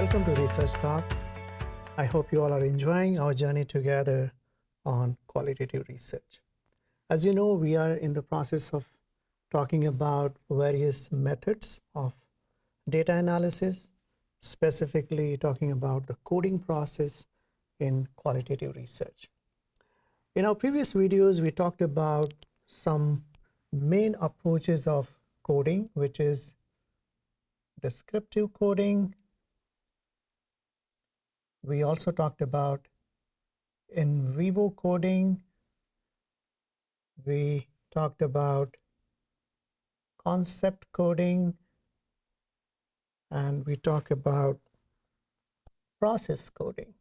Welcome to Research Talk. I hope you all are enjoying our journey together on qualitative research. As you know, we are in the process of talking about various methods of data analysis, specifically talking about the coding process in qualitative research. In our previous videos, we talked about some main approaches of coding, which is descriptive coding. We also talked about in vivo coding. We talked about concept coding, and we talked about process coding.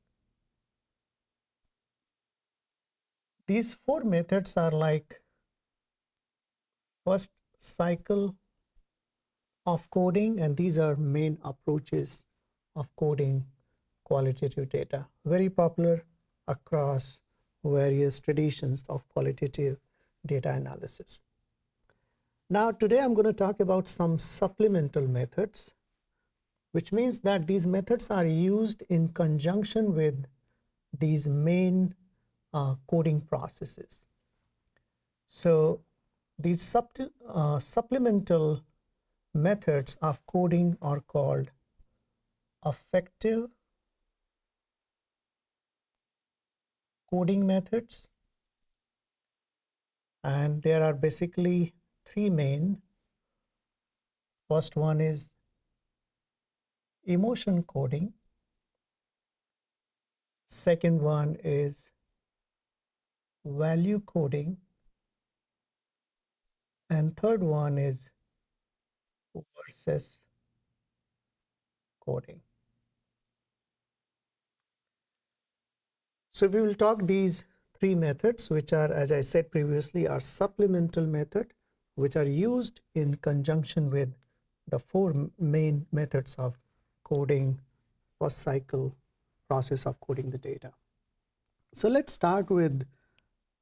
These four methods are like first cycle of coding, and these are main approaches of coding qualitative data, very popular across various traditions of qualitative data analysis. Now, today I'm going to talk about some supplemental methods, which means that these methods are used in conjunction with these main coding processes. So these supplemental methods of coding are called affective coding methods, and there are basically three main. First one is emotion coding, second one is value coding, and third one is versus coding. So we will talk these three methods, which are, as I said previously, are supplemental method, which are used in conjunction with the four main methods of coding, first cycle process of coding the data. So let's start with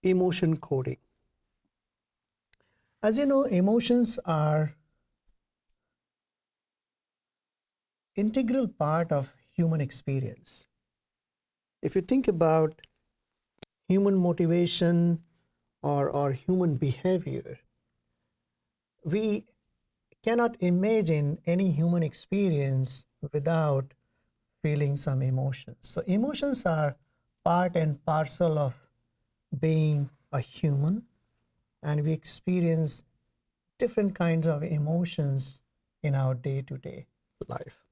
emotion coding. As you know, emotions are integral part of human experience. If you think about human motivation or human behavior, we cannot imagine any human experience without feeling some emotions. So emotions are part and parcel of being a human, and we experience different kinds of emotions in our day-to-day life.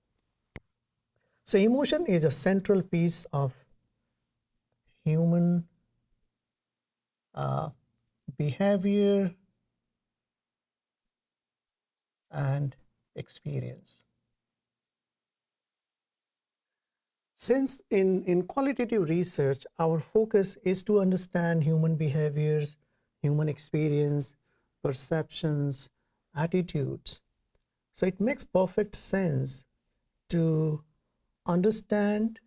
So emotion is a central piece of human behavior and experience. Since in qualitative research, our focus is to understand human behaviors, human experience, perceptions, attitudes. So it makes perfect sense to understand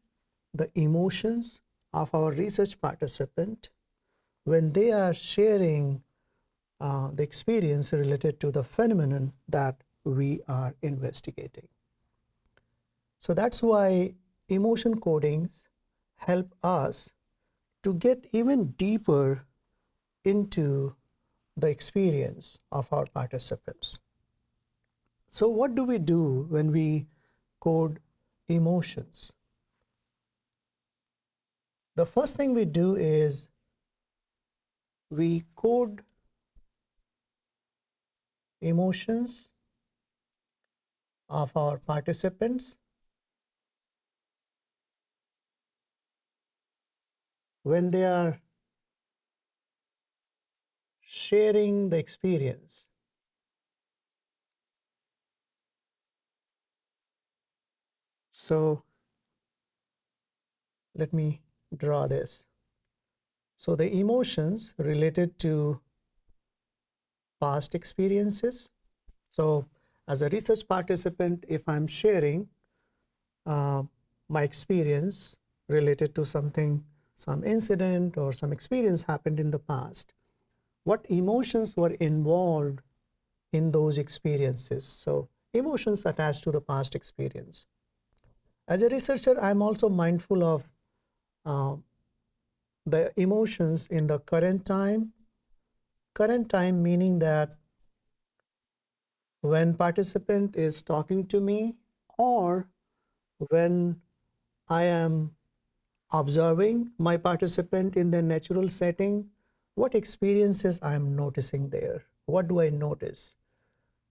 the emotions of our research participant when they are sharing the experience related to the phenomenon that we are investigating. So that's why emotion codings help us to get even deeper into the experience of our participants. So what do we do when we code emotions? The first thing we do is we code emotions of our participants when they are sharing the experience. So let me draw this. So the emotions related to past experiences. So as a research participant, if I'm sharing my experience related to something, some incident or some experience happened in the past, what emotions were involved in those experiences? So emotions attached to the past experience. As a researcher, I'm also mindful of uh, the emotions in the current time. Current time meaning that when participant is talking to me, or when I am observing my participant in their natural setting, what experiences I am noticing there. What do I notice?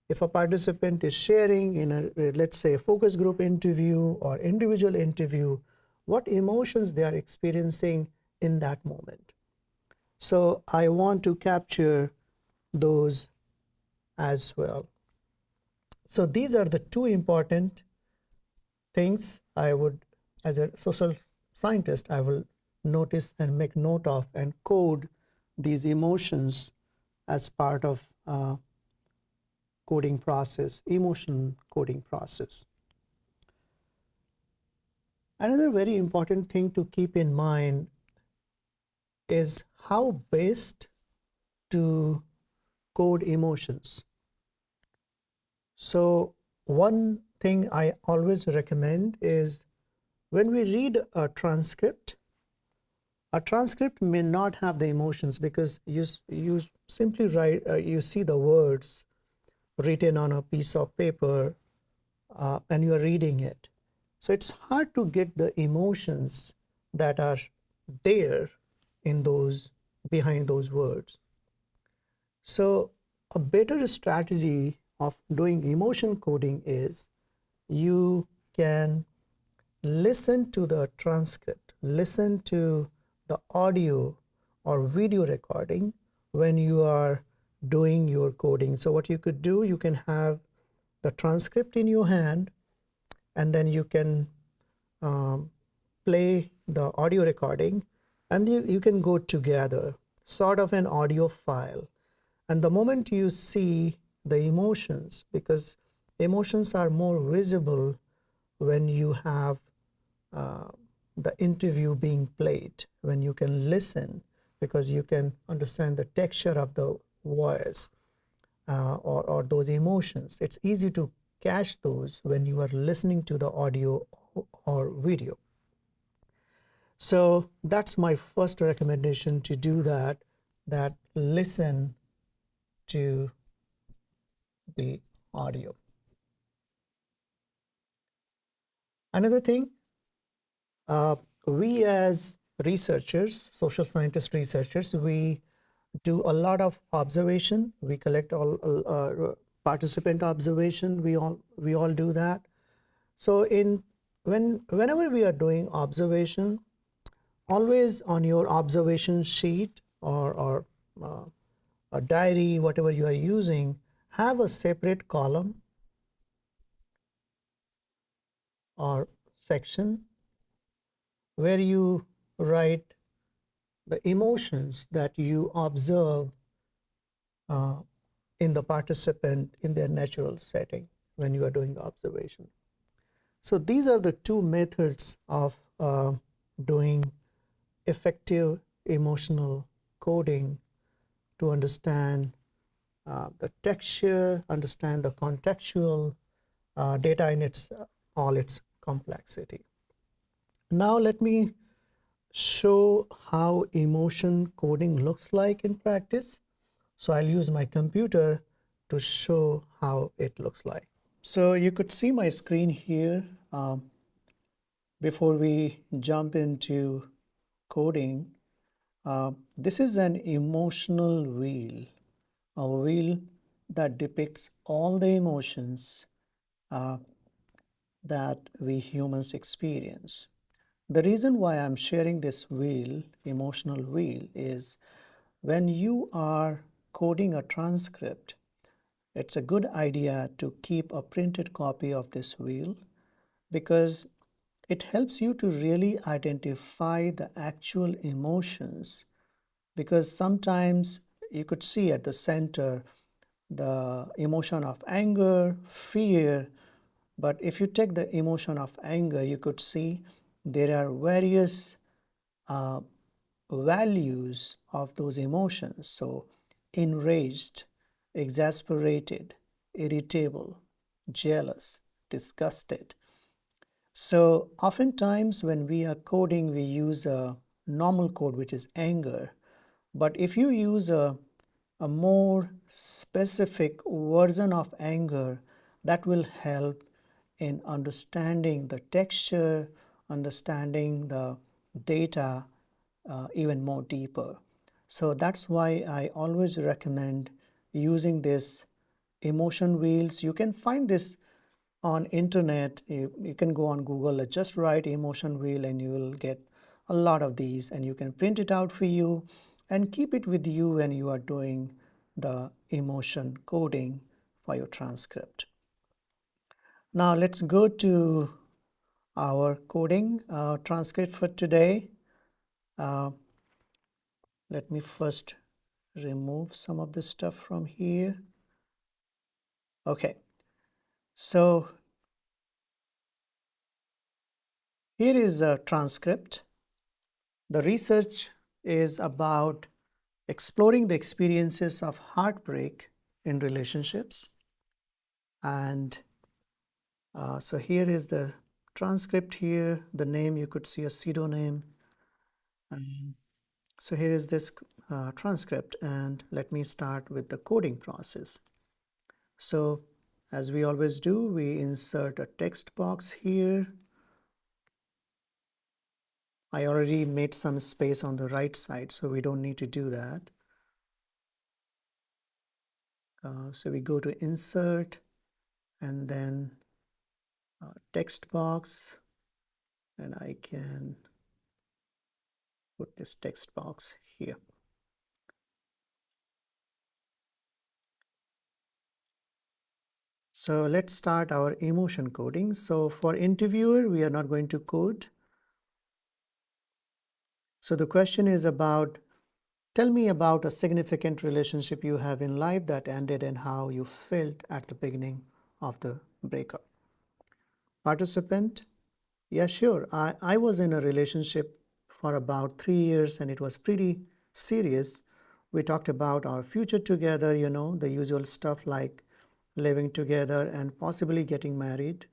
If a participant is sharing in a, let's say, focus group interview or individual interview, what emotions they are experiencing in that moment. So I want to capture those as well. So these are the two important things I would, as a social scientist, I will notice and make note of and code these emotions as part of coding process, emotion coding process. Another very important thing to keep in mind is how best to code emotions. So one thing I always recommend is when we read a transcript may not have the emotions because you simply write, you see the words written on a piece of paper and you are reading it. So it's hard to get the emotions that are there in those, behind those words. So a better strategy of doing emotion coding is you can listen to the transcript, listen to the audio or video recording when you are doing your coding. So what you could do, you can have the transcript in your hand, and then you can play the audio recording, and you can go together, sort of an audio file. And the moment you see the emotions, because emotions are more visible when you have uh, the interview being played, when you can listen, because you can understand the texture of the voice or those emotions. It's easy to catch those when you are listening to the audio or video. So that's my first recommendation, to do that, that listen to the audio. Another thing, uh, we as researchers, social scientist researchers, we do a lot of observation. We collect all participant observation. We all do that. So whenever we are doing observation, always on your observation sheet or a diary, whatever you are using, have a separate column or section where you write the emotions that you observe uh, in the participant in their natural setting when you are doing the observation. So these are the two methods of doing effective emotional coding, to understand the texture, understand the contextual data in its all its complexity. Now let me show how emotion coding looks like in practice. So I'll use my computer to show how it looks like. So you could see my screen here. Before we jump into coding, this is an emotional wheel, a wheel that depicts all the emotions uh, that we humans experience. The reason why I'm sharing this wheel, emotional wheel, is when you are coding a transcript, it's a good idea to keep a printed copy of this wheel, because it helps you to really identify the actual emotions. Because sometimes you could see at the center the emotion of anger, fear, but if you take the emotion of anger, you could see there are various uh, values of those emotions. So, enraged, exasperated, irritable, jealous, disgusted. So oftentimes when we are coding, we use a normal code, which is anger. But if you use a more specific version of anger, that will help in understanding the texture, understanding the data even more deeper. So that's why I always recommend using this emotion wheels. You can find this on internet. You can go on Google, just write emotion wheel and you will get a lot of these, and you can print it out for you and keep it with you when you are doing the emotion coding for your transcript. Now let's go to our coding transcript for today. Uh, Let me first remove some of the stuff from here. Okay, so here is a transcript. The research is about exploring the experiences of heartbreak in relationships. And so here is the transcript here, the name, you could see a pseudonym. So here is this transcript, and let me start with the coding process. So as we always do, we insert a text box here. I already made some space on the right side, so we don't need to do that. So we go to insert and then text box, and I can put this text box here. So let's start our emotion coding. So for interviewer, we are not going to code. So the question is about, tell me about a significant relationship you have in life that ended and how you felt at the beginning of the breakup. Participant, yeah, sure. I was in a relationship for about 3 years and it was pretty serious. We talked about our future together, the usual stuff like living together and possibly getting married.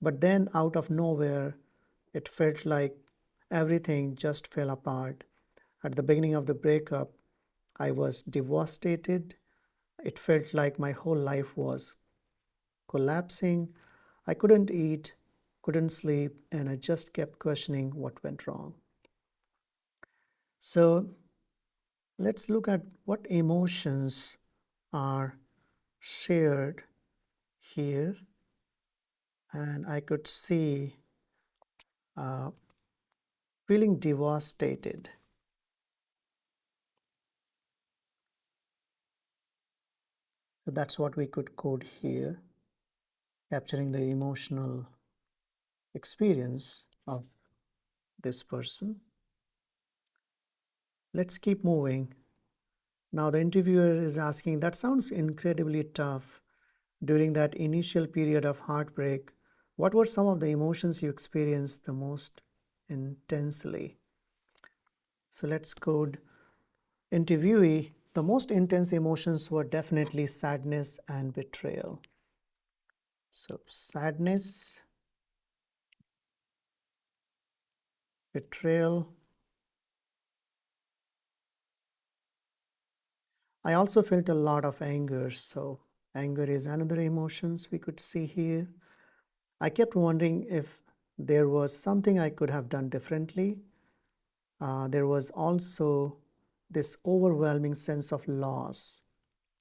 But then out of nowhere, it felt like everything just fell apart. At the beginning of the breakup, I was devastated. It felt like my whole life was collapsing. I couldn't eat, couldn't sleep, and I just kept questioning what went wrong. So let's look at what emotions are shared here. And I could see feeling devastated. So that's what we could code here, capturing the emotional experience of this person. Let's keep moving. Now the interviewer is asking, that sounds incredibly tough. During that initial period of heartbreak, what were some of the emotions you experienced the most intensely? So let's code interviewee. The most intense emotions were definitely sadness and betrayal. So sadness, betrayal. I also felt a lot of anger. So anger is another emotions we could see here. I kept wondering if there was something I could have done differently. There was also this overwhelming sense of loss,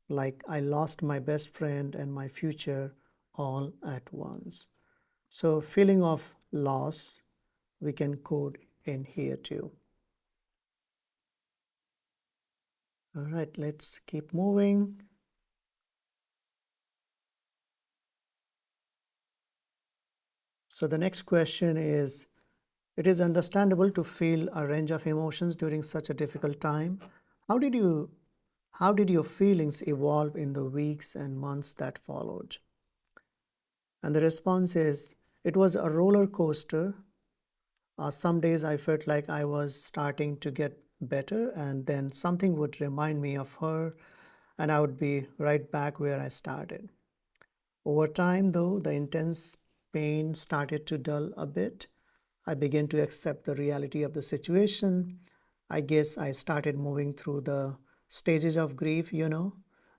like I lost my best friend and my future all at once. So feeling of loss, we can code in here too. All right, let's keep moving. So the next question is, it is understandable to feel a range of emotions during such a difficult time. How did you how did your feelings evolve in the weeks and months that followed? And the response is, it was a roller coaster. Some days I felt like I was starting to get better, and then something would remind me of her, and I would be right back where I started. Over time, though, the intense pain started to dull a bit. I began to accept the reality of the situation. I guess I started moving through the stages of grief.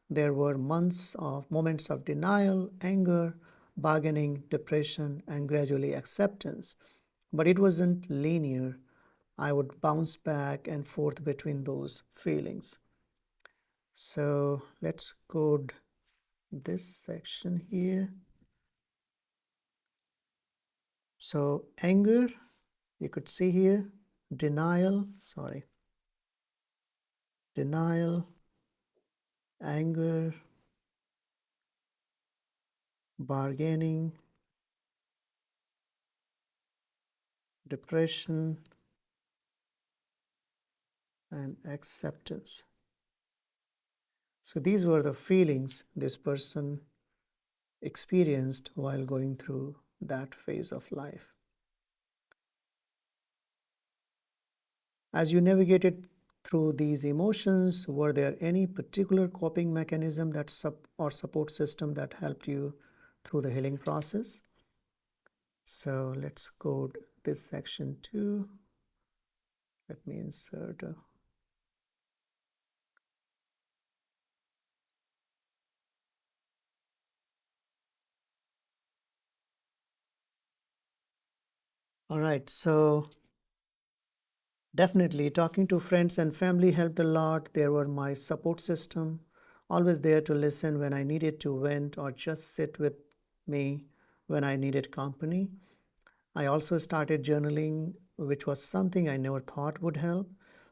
There were months of moments of denial, anger, bargaining, depression, and gradually acceptance. But it wasn't linear. I would bounce back and forth between those feelings. So let's code this section here. So anger, you could see here, denial, anger, bargaining, depression, and acceptance. So these were the feelings this person experienced while going through that phase of life. As you navigated through these emotions, were there any particular coping mechanism that or support system that helped you through the healing process? So let's code this section too. Let me insert a all right, so definitely talking to friends and family helped a lot. They were my support system, always there to listen when I needed to vent or just sit with me when I needed company. I also started journaling, which was something I never thought would help.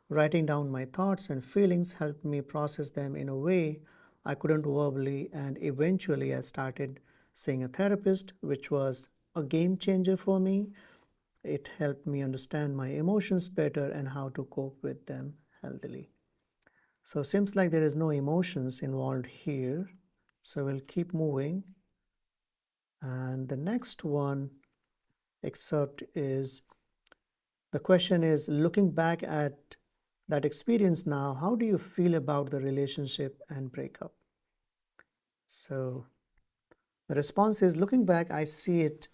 Writing down my thoughts and feelings helped me process them in a way I couldn't verbally, and eventually I started seeing a therapist, which was a game changer for me. It helped me understand my emotions better and how to cope with them healthily. So seems like there is no emotions involved here. So we'll keep moving. And the next one excerpt is the question is, looking back at that experience now, how do you feel about the relationship and breakup? So the response is, looking back, I see it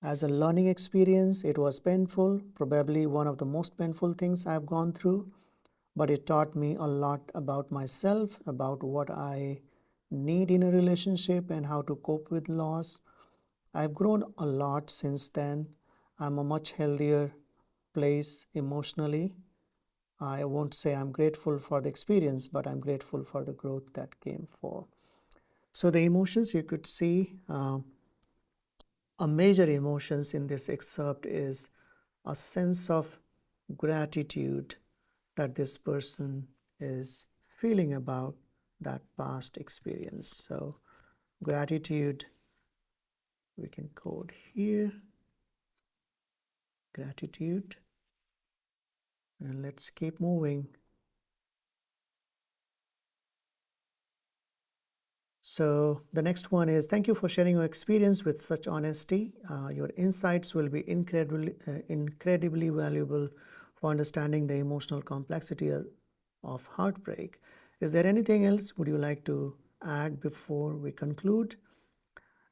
as a learning experience. It was painful, probably one of the most painful things I've gone through, but it taught me a lot about myself, about what I need in a relationship, and how to cope with loss. I've grown a lot since then. I'm a much healthier place emotionally. I won't say I'm grateful for the experience, but I'm grateful for the growth that came for. So the emotions you could see, a major emotions in this excerpt is a sense of gratitude that this person is feeling about that past experience. So gratitude, we can code here, gratitude, and let's keep moving. So the next one is, thank you for sharing your experience with such honesty. Your insights will be incredibly valuable for understanding the emotional complexity of heartbreak. Is there anything else would you like to add before we conclude?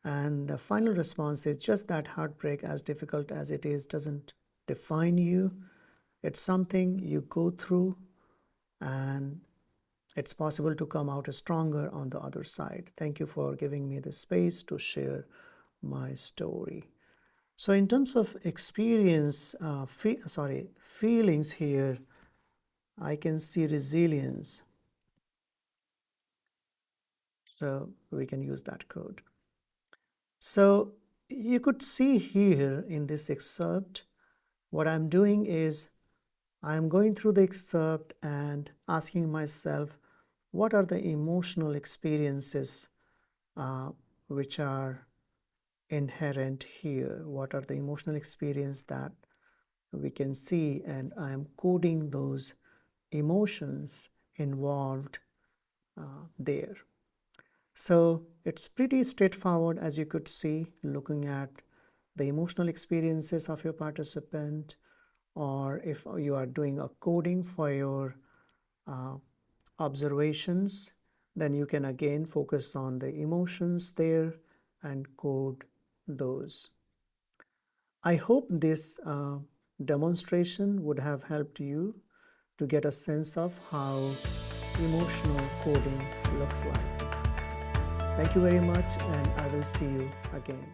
And the final response is, just that heartbreak, as difficult as it is, doesn't define you. It's something you go through, and it's possible to come out stronger on the other side. Thank you for giving me the space to share my story. So in terms of experience, feelings here, I can see resilience. So we can use that code. So you could see here in this excerpt, what I'm doing is I'm going through the excerpt and asking myself, what are the emotional experiences which are inherent here? What are the emotional experience that we can see? And I am coding those emotions involved there. So it's pretty straightforward, as you could see, looking at the emotional experiences of your participant, or if you are doing a coding for your observations, then you can again focus on the emotions there and code those. I hope this demonstration would have helped you to get a sense of how emotional coding looks like. Thank you very much, and I will see you again.